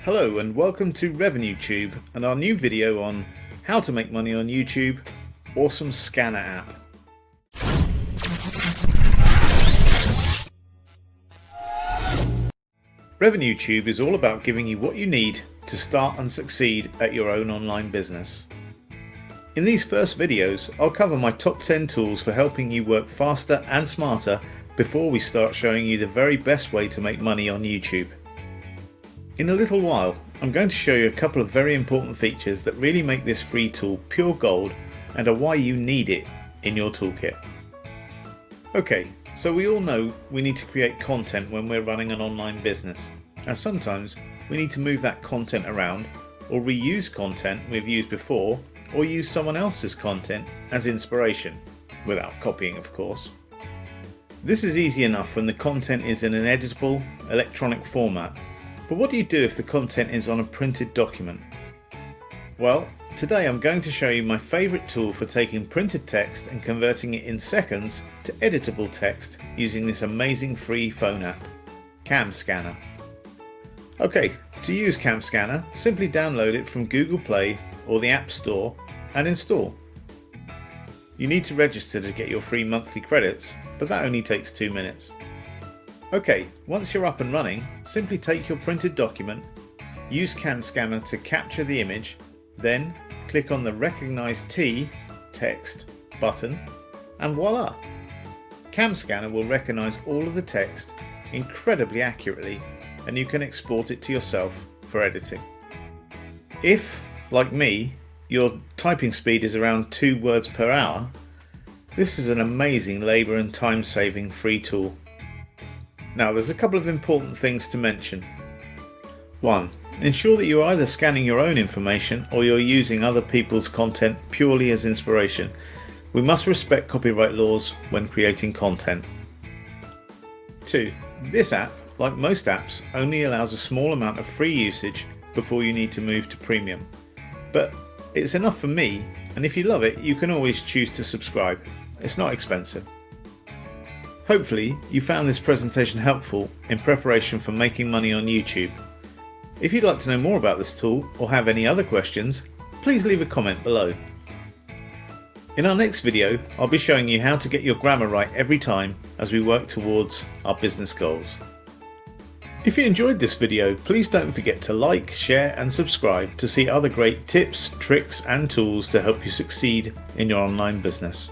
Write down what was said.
Hello and welcome to RevenueTube and our new video on how to make money on YouTube, awesome scanner app. RevenueTube is all about giving you what you need to start and succeed at your own online business. In these first videos, I'll cover my top 10 tools for helping you work faster and smarter before we start showing you the very best way to make money on YouTube. In a little while, I'm going to show you a couple of very important features that really make this free tool pure gold and are why you need it in your toolkit. Okay, so we all know we need to create content when we're running an online business, and sometimes we need to move that content around or reuse content we've used before or use someone else's content as inspiration, without copying of course. This is easy enough when the content is in an editable electronic format. But what do you do if the content is on a printed document? Well, today I'm going to show you my favourite tool for taking printed text and converting it in seconds to editable text using this amazing free phone app, CamScanner. Okay, to use CamScanner, simply download it from Google Play or the App Store and install. You need to register to get your free monthly credits, but that only takes 2 minutes. Okay, once you're up and running, simply take your printed document, use CamScanner to capture the image, then click on the Recognize text button, and voila! CamScanner will recognize all of the text incredibly accurately, and you can export it to yourself for editing. If, like me, your typing speed is around 2 words per hour, this is an amazing labour and time saving free tool. Now there's a couple of important things to mention. 1. Ensure that you're either scanning your own information or you're using other people's content purely as inspiration. We must respect copyright laws when creating content. 2. This app, like most apps, only allows a small amount of free usage before you need to move to premium. But it's enough for me, and if you love it, you can always choose to subscribe. It's not expensive. Hopefully you found this presentation helpful in preparation for making money on YouTube. If you'd like to know more about this tool or have any other questions, please leave a comment below. In our next video, I'll be showing you how to get your grammar right every time as we work towards our business goals. If you enjoyed this video, please don't forget to like, share and subscribe to see other great tips, tricks and tools to help you succeed in your online business.